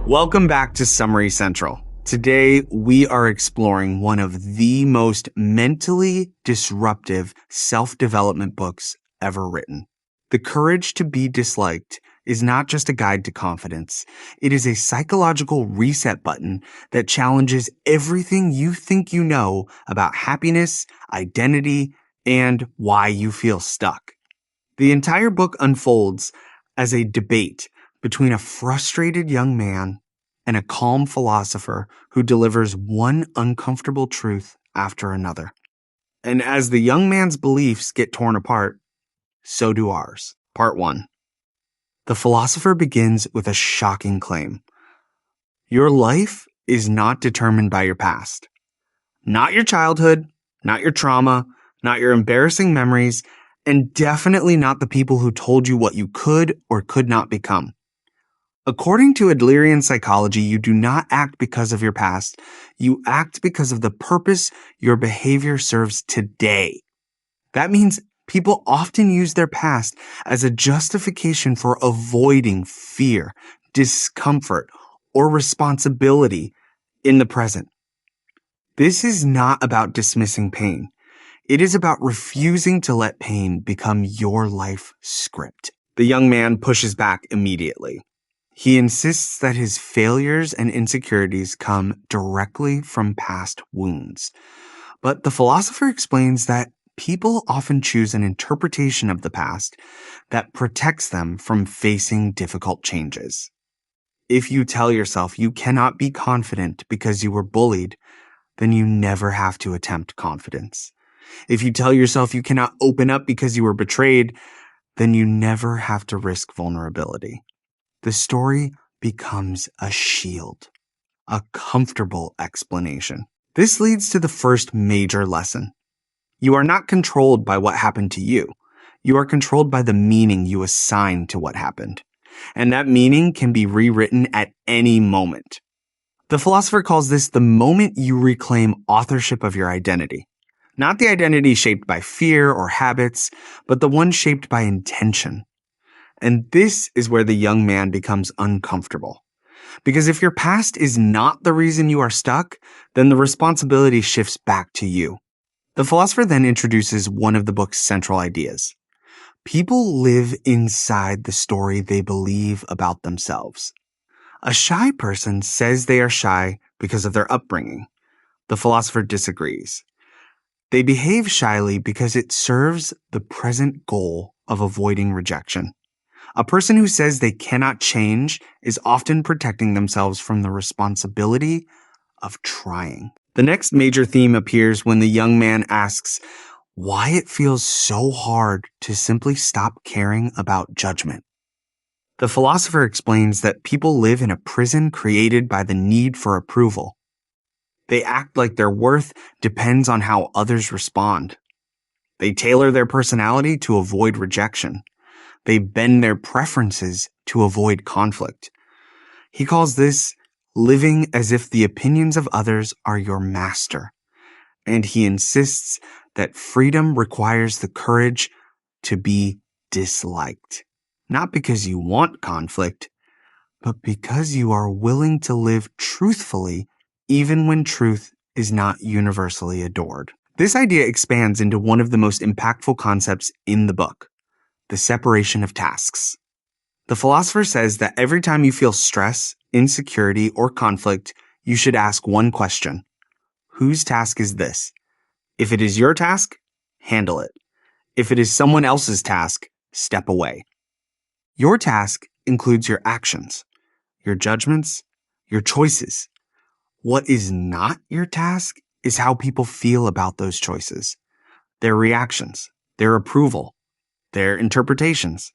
Welcome back to Summary Central. Today, we are exploring one of the most mentally disruptive self-development books ever written. The Courage to Be Disliked is not just a guide to confidence. It is a psychological reset button that challenges everything you think you know about happiness, identity, and why you feel stuck. The entire book unfolds as a debate between a frustrated young man and a calm philosopher who delivers one uncomfortable truth after another. And as the young man's beliefs get torn apart, so do ours. Part 1. The philosopher begins with a shocking claim. Your life is not determined by your past. Not your childhood, not your trauma, not your embarrassing memories, and definitely not the people who told you what you could or could not become. According to Adlerian psychology, you do not act because of your past. You act because of the purpose your behavior serves today. That means people often use their past as a justification for avoiding fear, discomfort, or responsibility in the present. This is not about dismissing pain. It is about refusing to let pain become your life script. The young man pushes back immediately. He insists that his failures and insecurities come directly from past wounds. But the philosopher explains that people often choose an interpretation of the past that protects them from facing difficult changes. If you tell yourself you cannot be confident because you were bullied, then you never have to attempt confidence. If you tell yourself you cannot open up because you were betrayed, then you never have to risk vulnerability. The story becomes a shield, a comfortable explanation. This leads to the first major lesson. You are not controlled by what happened to you. You are controlled by the meaning you assign to what happened. And that meaning can be rewritten at any moment. The philosopher calls this the moment you reclaim authorship of your identity. Not the identity shaped by fear or habits, but the one shaped by intention. And this is where the young man becomes uncomfortable. Because if your past is not the reason you are stuck, then the responsibility shifts back to you. The philosopher then introduces one of the book's central ideas. People live inside the story they believe about themselves. A shy person says they are shy because of their upbringing. The philosopher disagrees. They behave shyly because it serves the present goal of avoiding rejection. A person who says they cannot change is often protecting themselves from the responsibility of trying. The next major theme appears when the young man asks why it feels so hard to simply stop caring about judgment. The philosopher explains that people live in a prison created by the need for approval. They act like their worth depends on how others respond. They tailor their personality to avoid rejection. They bend their preferences to avoid conflict. He calls this living as if the opinions of others are your master. And he insists that freedom requires the courage to be disliked. Not because you want conflict, but because you are willing to live truthfully even when truth is not universally adored. This idea expands into one of the most impactful concepts in the book. The separation of tasks. The philosopher says that every time you feel stress, insecurity, or conflict, you should ask one question. Whose task is this? If it is your task, handle it. If it is someone else's task, step away. Your task includes your actions, your judgments, your choices. What is not your task is how people feel about those choices, their reactions, their approval, their interpretations.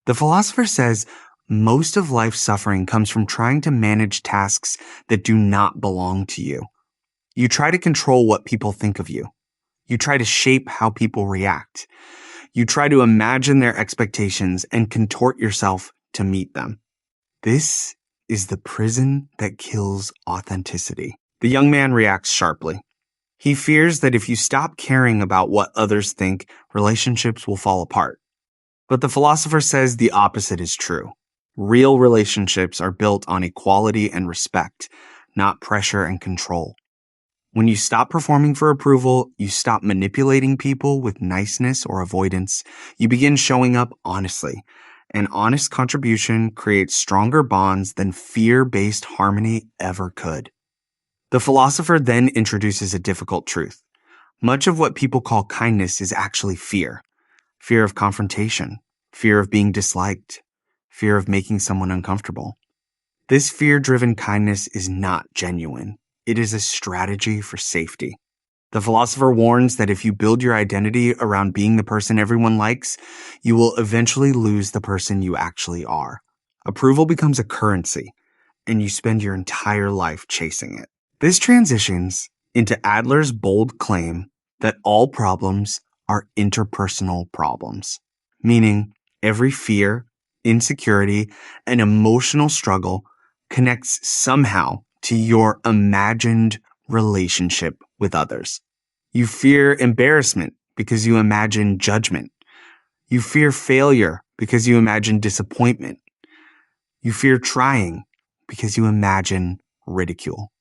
The philosopher says most of life's suffering comes from trying to manage tasks that do not belong to you. You try to control what people think of you. You try to shape how people react. You try to imagine their expectations and contort yourself to meet them. This is the prison that kills authenticity. The young man reacts sharply. He fears that if you stop caring about what others think, relationships will fall apart. But the philosopher says the opposite is true. Real relationships are built on equality and respect, not pressure and control. When you stop performing for approval, you stop manipulating people with niceness or avoidance. You begin showing up honestly. An honest contribution creates stronger bonds than fear-based harmony ever could. The philosopher then introduces a difficult truth. Much of what people call kindness is actually fear. Fear of confrontation, fear of being disliked, fear of making someone uncomfortable. This fear-driven kindness is not genuine. It is a strategy for safety. The philosopher warns that if you build your identity around being the person everyone likes, you will eventually lose the person you actually are. Approval becomes a currency, and you spend your entire life chasing it. This transitions into Adler's bold claim that all problems are interpersonal problems, meaning every fear, insecurity, and emotional struggle connects somehow to your imagined relationship with others. You fear embarrassment because you imagine judgment. You fear failure because you imagine disappointment. You fear trying because you imagine ridicule.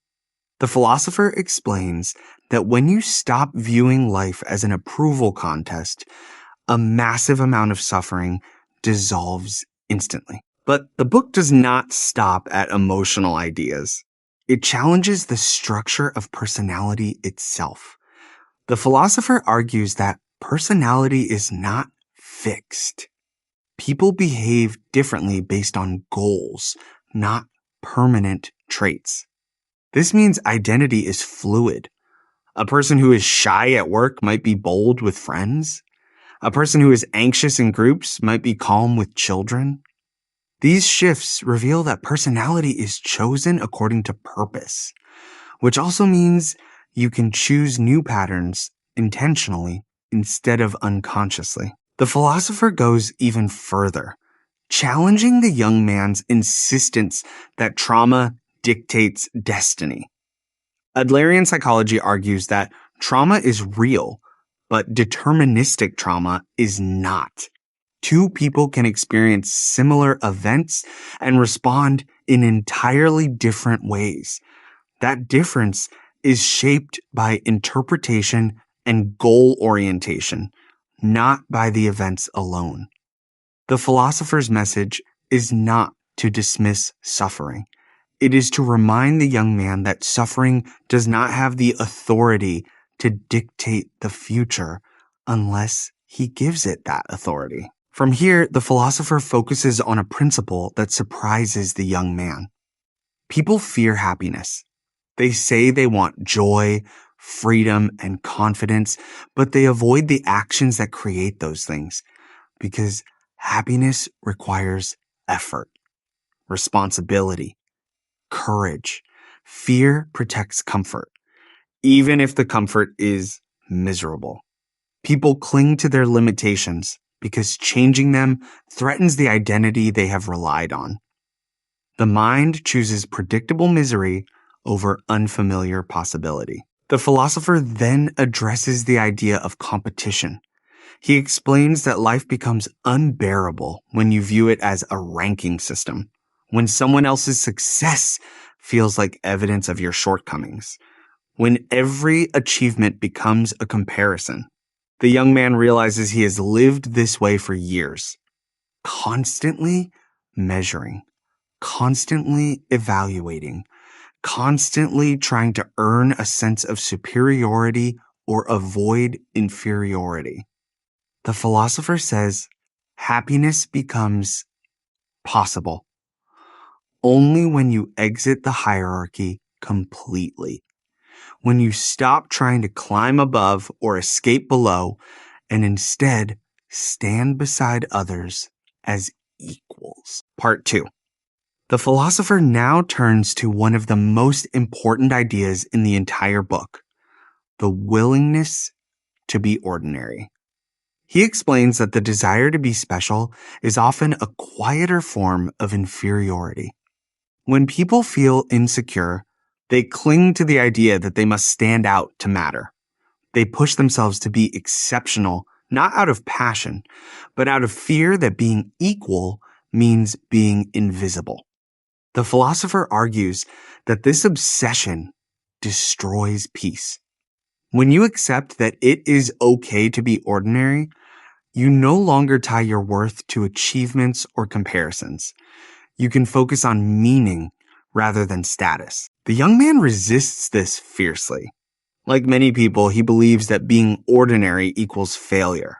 The philosopher explains that when you stop viewing life as an approval contest, a massive amount of suffering dissolves instantly. But the book does not stop at emotional ideas. It challenges the structure of personality itself. The philosopher argues that personality is not fixed. People behave differently based on goals, not permanent traits. This means identity is fluid. A person who is shy at work might be bold with friends. A person who is anxious in groups might be calm with children. These shifts reveal that personality is chosen according to purpose, which also means you can choose new patterns intentionally instead of unconsciously. The philosopher goes even further, challenging the young man's insistence that trauma dictates destiny. Adlerian psychology argues that trauma is real, but deterministic trauma is not. Two people can experience similar events and respond in entirely different ways. That difference is shaped by interpretation and goal orientation, not by the events alone. The philosopher's message is not to dismiss suffering. It is to remind the young man that suffering does not have the authority to dictate the future unless he gives it that authority. From here, the philosopher focuses on a principle that surprises the young man. People fear happiness. They say they want joy, freedom, and confidence, but they avoid the actions that create those things because happiness requires effort, responsibility, courage. Fear protects comfort, even if the comfort is miserable. People cling to their limitations because changing them threatens the identity they have relied on. The mind chooses predictable misery over unfamiliar possibility. The philosopher then addresses the idea of competition. He explains that life becomes unbearable when you view it as a ranking system, when someone else's success feels like evidence of your shortcomings, when every achievement becomes a comparison. The young man realizes he has lived this way for years, constantly measuring, constantly evaluating, constantly trying to earn a sense of superiority or avoid inferiority. The philosopher says happiness becomes possible only when you exit the hierarchy completely, when you stop trying to climb above or escape below and instead stand beside others as equals. Part 2. The philosopher now turns to one of the most important ideas in the entire book, the willingness to be ordinary. He explains that the desire to be special is often a quieter form of inferiority. When people feel insecure, they cling to the idea that they must stand out to matter. They push themselves to be exceptional, not out of passion, but out of fear that being equal means being invisible. The philosopher argues that this obsession destroys peace. When you accept that it is okay to be ordinary, you no longer tie your worth to achievements or comparisons. You can focus on meaning rather than status. The young man resists this fiercely. Like many people, he believes that being ordinary equals failure.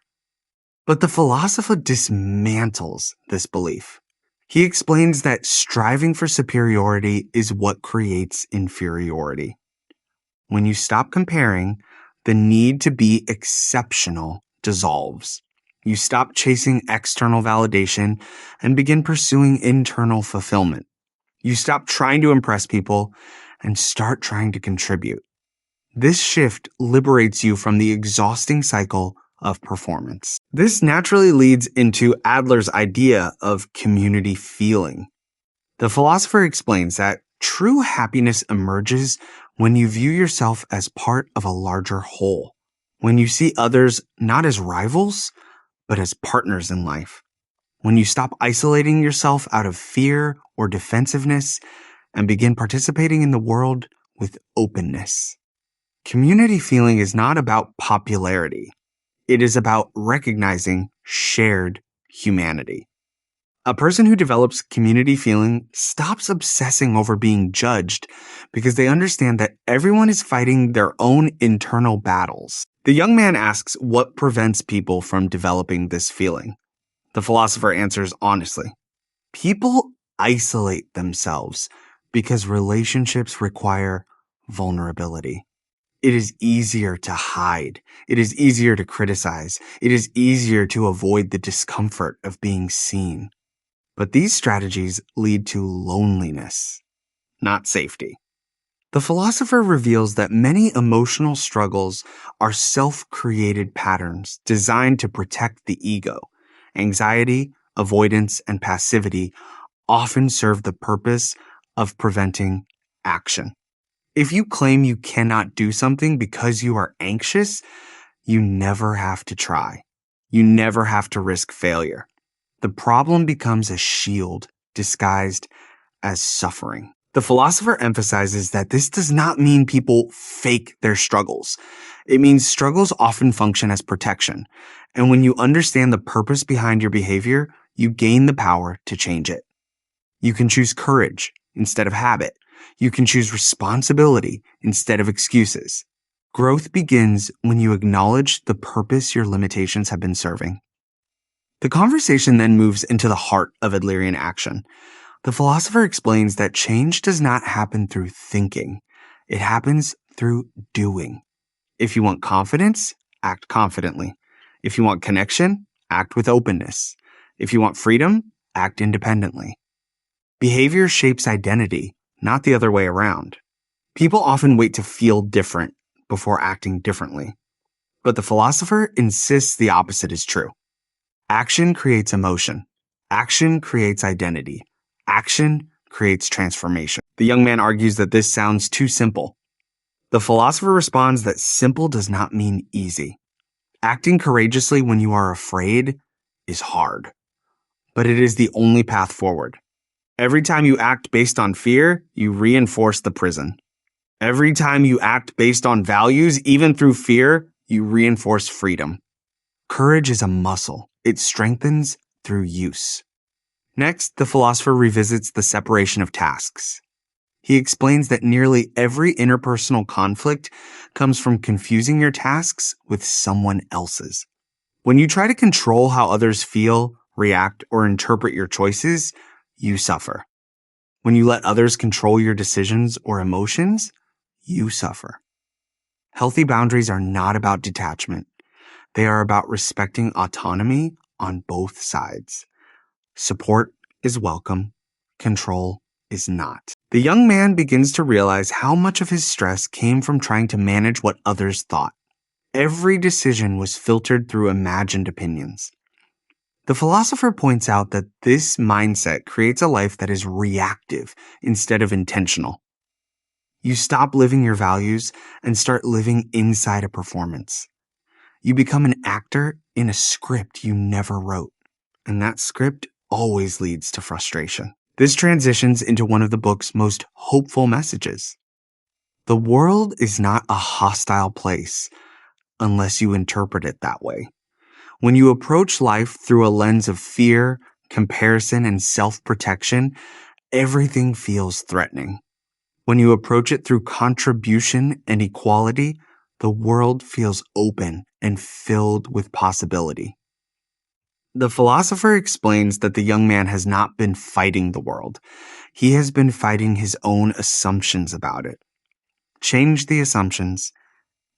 But the philosopher dismantles this belief. He explains that striving for superiority is what creates inferiority. When you stop comparing, the need to be exceptional dissolves. You stop chasing external validation and begin pursuing internal fulfillment. You stop trying to impress people and start trying to contribute. This shift liberates you from the exhausting cycle of performance. This naturally leads into Adler's idea of community feeling. The philosopher explains that true happiness emerges when you view yourself as part of a larger whole, when you see others not as rivals, but as partners in life, when you stop isolating yourself out of fear or defensiveness and begin participating in the world with openness. Community feeling is not about popularity. It is about recognizing shared humanity. A person who develops community feeling stops obsessing over being judged because they understand that everyone is fighting their own internal battles. The young man asks what prevents people from developing this feeling. The philosopher answers honestly. People isolate themselves because relationships require vulnerability. It is easier to hide. It is easier to criticize. It is easier to avoid the discomfort of being seen. But these strategies lead to loneliness, not safety. The philosopher reveals that many emotional struggles are self-created patterns designed to protect the ego. Anxiety, avoidance, and passivity often serve the purpose of preventing action. If you claim you cannot do something because you are anxious, you never have to try. You never have to risk failure. The problem becomes a shield disguised as suffering. The philosopher emphasizes that this does not mean people fake their struggles. It means struggles often function as protection. And when you understand the purpose behind your behavior, you gain the power to change it. You can choose courage instead of habit. You can choose responsibility instead of excuses. Growth begins when you acknowledge the purpose your limitations have been serving. The conversation then moves into the heart of Adlerian action. The philosopher explains that change does not happen through thinking. It happens through doing. If you want confidence, act confidently. If you want connection, act with openness. If you want freedom, act independently. Behavior shapes identity, not the other way around. People often wait to feel different before acting differently. But the philosopher insists the opposite is true. Action creates emotion. Action creates identity. Action creates transformation. The young man argues that this sounds too simple. The philosopher responds that simple does not mean easy. Acting courageously when you are afraid is hard, but it is the only path forward. Every time you act based on fear, you reinforce the prison. Every time you act based on values, even through fear, you reinforce freedom. Courage is a muscle. It strengthens through use. Next, the philosopher revisits the separation of tasks. He explains that nearly every interpersonal conflict comes from confusing your tasks with someone else's. When you try to control how others feel, react, or interpret your choices, you suffer. When you let others control your decisions or emotions, you suffer. Healthy boundaries are not about detachment. They are about respecting autonomy on both sides. Support is welcome. Control is not. The young man begins to realize how much of his stress came from trying to manage what others thought. Every decision was filtered through imagined opinions. The philosopher points out that this mindset creates a life that is reactive instead of intentional. You stop living your values and start living inside a performance. You become an actor in a script you never wrote, and that script always leads to frustration. This transitions into one of the book's most hopeful messages. The world is not a hostile place unless you interpret it that way. When you approach life through a lens of fear, comparison, and self-protection, everything feels threatening. When you approach it through contribution and equality, the world feels open and filled with possibility. The philosopher explains that the young man has not been fighting the world. He has been fighting his own assumptions about it. Change the assumptions,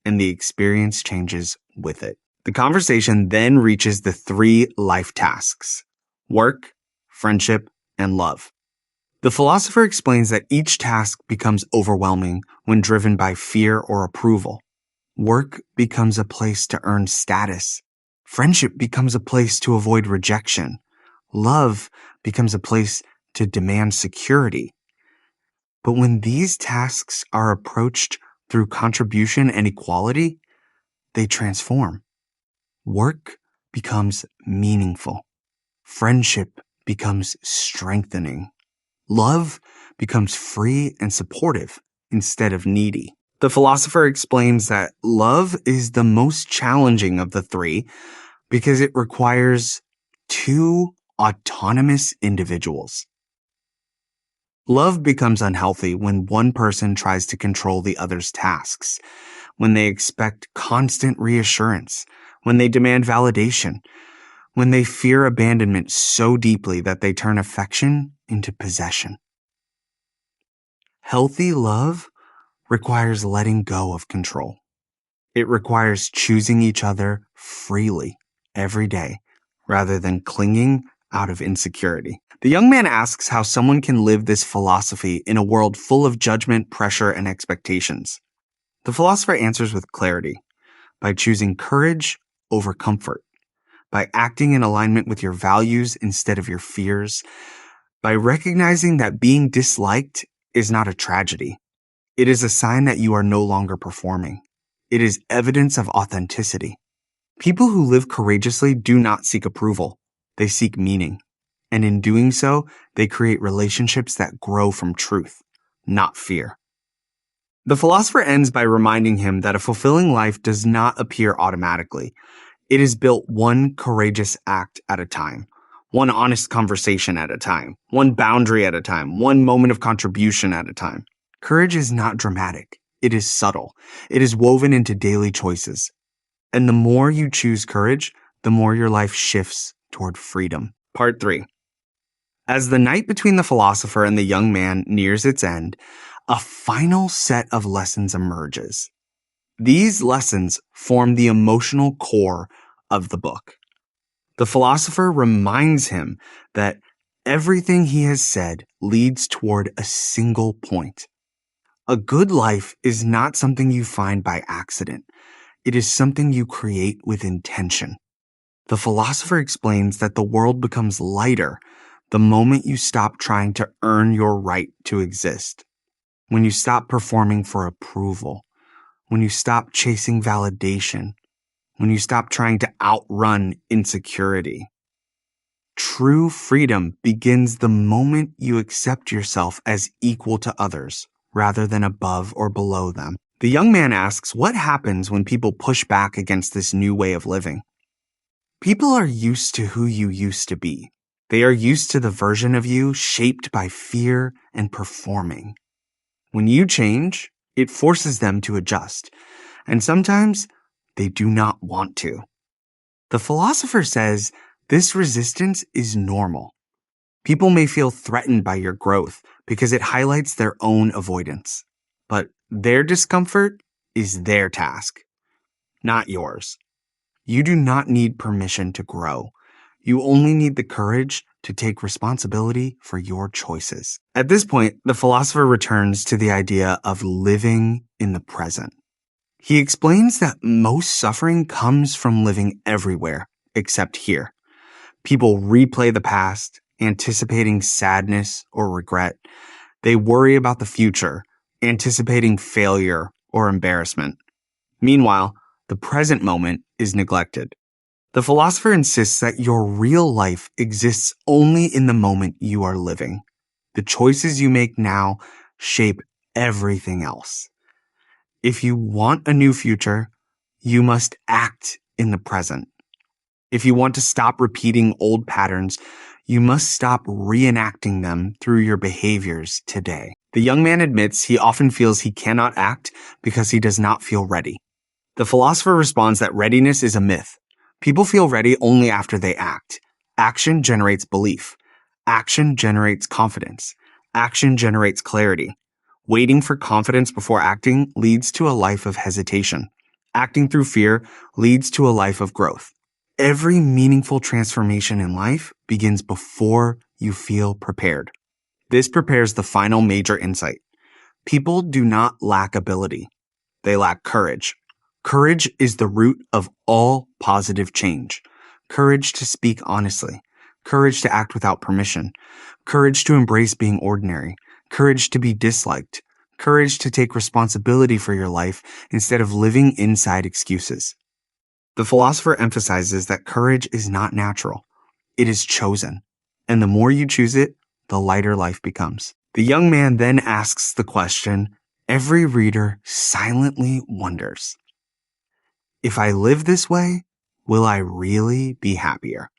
and the experience changes with it. The conversation then reaches the 3 life tasks: work, friendship, and love. The philosopher explains that each task becomes overwhelming when driven by fear or approval. Work becomes a place to earn status. Friendship becomes a place to avoid rejection. Love becomes a place to demand security. But when these tasks are approached through contribution and equality, they transform. Work becomes meaningful. Friendship becomes strengthening. Love becomes free and supportive instead of needy. The philosopher explains that love is the most challenging of the 3 because it requires 2 autonomous individuals. Love becomes unhealthy when one person tries to control the other's tasks, when they expect constant reassurance, when they demand validation, when they fear abandonment so deeply that they turn affection into possession. Healthy love requires letting go of control. It requires choosing each other freely every day rather than clinging out of insecurity. The young man asks how someone can live this philosophy in a world full of judgment, pressure, and expectations. The philosopher answers with clarity, by choosing courage over comfort, by acting in alignment with your values instead of your fears, by recognizing that being disliked is not a tragedy. It is a sign that you are no longer performing. It is evidence of authenticity. People who live courageously do not seek approval. They seek meaning. And in doing so, they create relationships that grow from truth, not fear. The philosopher ends by reminding him that a fulfilling life does not appear automatically. It is built one courageous act at a time, one honest conversation at a time, one boundary at a time, one moment of contribution at a time. Courage is not dramatic. It is subtle. It is woven into daily choices. And the more you choose courage, the more your life shifts toward freedom. Part 3. As the night between the philosopher and the young man nears its end, a final set of lessons emerges. These lessons form the emotional core of the book. The philosopher reminds him that everything he has said leads toward a single point. A good life is not something you find by accident. It is something you create with intention. The philosopher explains that the world becomes lighter the moment you stop trying to earn your right to exist. When you stop performing for approval. When you stop chasing validation. When you stop trying to outrun insecurity. True freedom begins the moment you accept yourself as equal to others, rather than above or below them. The young man asks, what happens when people push back against this new way of living? People are used to who you used to be. They are used to the version of you shaped by fear and performing. When you change, it forces them to adjust, and sometimes they do not want to. The philosopher says this resistance is normal. People may feel threatened by your growth because it highlights their own avoidance, but their discomfort is their task, not yours. You do not need permission to grow. You only need the courage to take responsibility for your choices. At this point, the philosopher returns to the idea of living in the present. He explains that most suffering comes from living everywhere except here. People replay the past, anticipating sadness or regret. They worry about the future, anticipating failure or embarrassment. Meanwhile, the present moment is neglected. The philosopher insists that your real life exists only in the moment you are living. The choices you make now shape everything else. If you want a new future, you must act in the present. If you want to stop repeating old patterns, you must stop reenacting them through your behaviors today. The young man admits he often feels he cannot act because he does not feel ready. The philosopher responds that readiness is a myth. People feel ready only after they act. Action generates belief. Action generates confidence. Action generates clarity. Waiting for confidence before acting leads to a life of hesitation. Acting through fear leads to a life of growth. Every meaningful transformation in life begins before you feel prepared. This prepares the final major insight. People do not lack ability. They lack courage. Courage is the root of all positive change. Courage to speak honestly. Courage to act without permission. Courage to embrace being ordinary. Courage to be disliked. Courage to take responsibility for your life instead of living inside excuses. The philosopher emphasizes that courage is not natural. It is chosen. And the more you choose it, the lighter life becomes. The young man then asks the question every reader silently wonders. If I live this way, will I really be happier?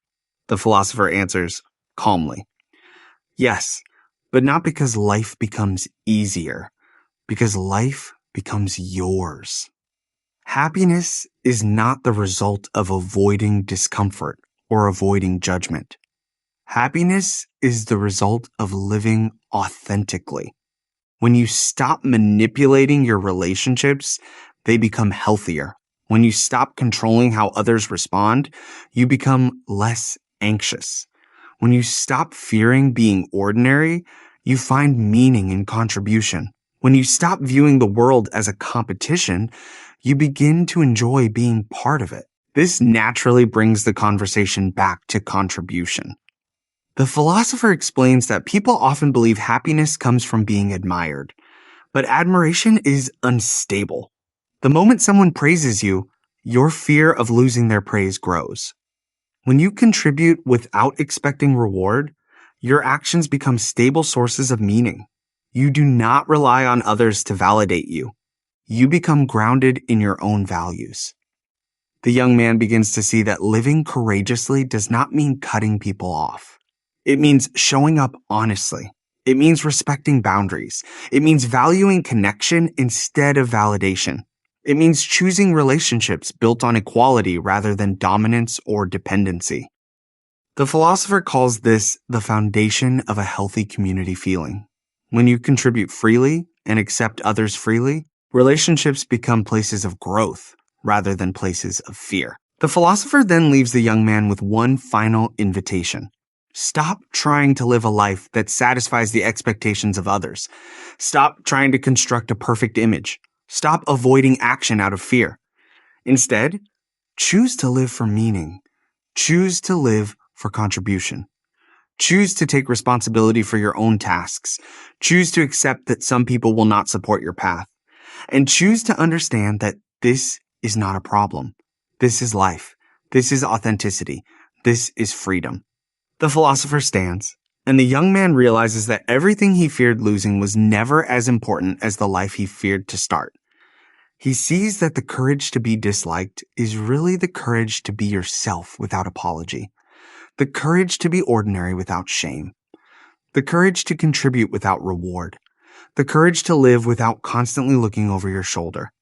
The philosopher answers calmly. Yes, but not because life becomes easier, because life becomes yours. Happiness is not the result of avoiding discomfort or avoiding judgment. Happiness is the result of living authentically. When you stop manipulating your relationships, they become healthier. When you stop controlling how others respond, you become less anxious. When you stop fearing being ordinary, you find meaning in contribution. When you stop viewing the world as a competition, you begin to enjoy being part of it. This naturally brings the conversation back to contribution. The philosopher explains that people often believe happiness comes from being admired, but admiration is unstable. The moment someone praises you, your fear of losing their praise grows. When you contribute without expecting reward, your actions become stable sources of meaning. You do not rely on others to validate you. You become grounded in your own values. The young man begins to see that living courageously does not mean cutting people off. It means showing up honestly. It means respecting boundaries. It means valuing connection instead of validation. It means choosing relationships built on equality rather than dominance or dependency. The philosopher calls this the foundation of a healthy community feeling. When you contribute freely and accept others freely, relationships become places of growth rather than places of fear. The philosopher then leaves the young man with one final invitation. Stop trying to live a life that satisfies the expectations of others. Stop trying to construct a perfect image. Stop avoiding action out of fear. Instead, choose to live for meaning. Choose to live for contribution. Choose to take responsibility for your own tasks. Choose to accept that some people will not support your path. And choose to understand that this is not a problem. This is life. This is authenticity. This is freedom. The philosopher stands, and the young man realizes that everything he feared losing was never as important as the life he feared to start. He sees that the courage to be disliked is really the courage to be yourself without apology, the courage to be ordinary without shame, the courage to contribute without reward, the courage to live without constantly looking over your shoulder,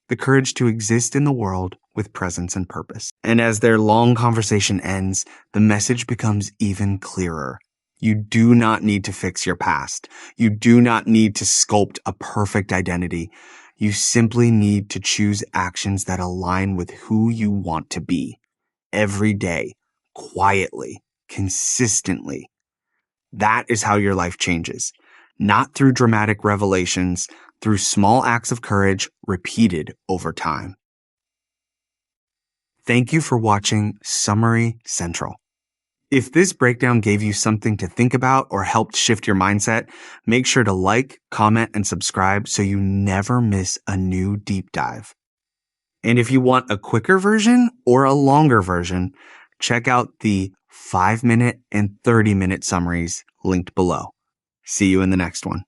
the courage to exist in the world with presence and purpose. And as their long conversation ends, the message becomes even clearer. You do not need to fix your past. You do not need to sculpt a perfect identity. You simply need to choose actions that align with who you want to be. Every day, quietly, consistently. That is how your life changes. Not through dramatic revelations, through small acts of courage repeated over time. Thank you for watching Summary Central. If this breakdown gave you something to think about or helped shift your mindset, make sure to like, comment, and subscribe so you never miss a new deep dive. And if you want a quicker version or a longer version, check out the 5-minute and 30-minute summaries linked below. See you in the next one.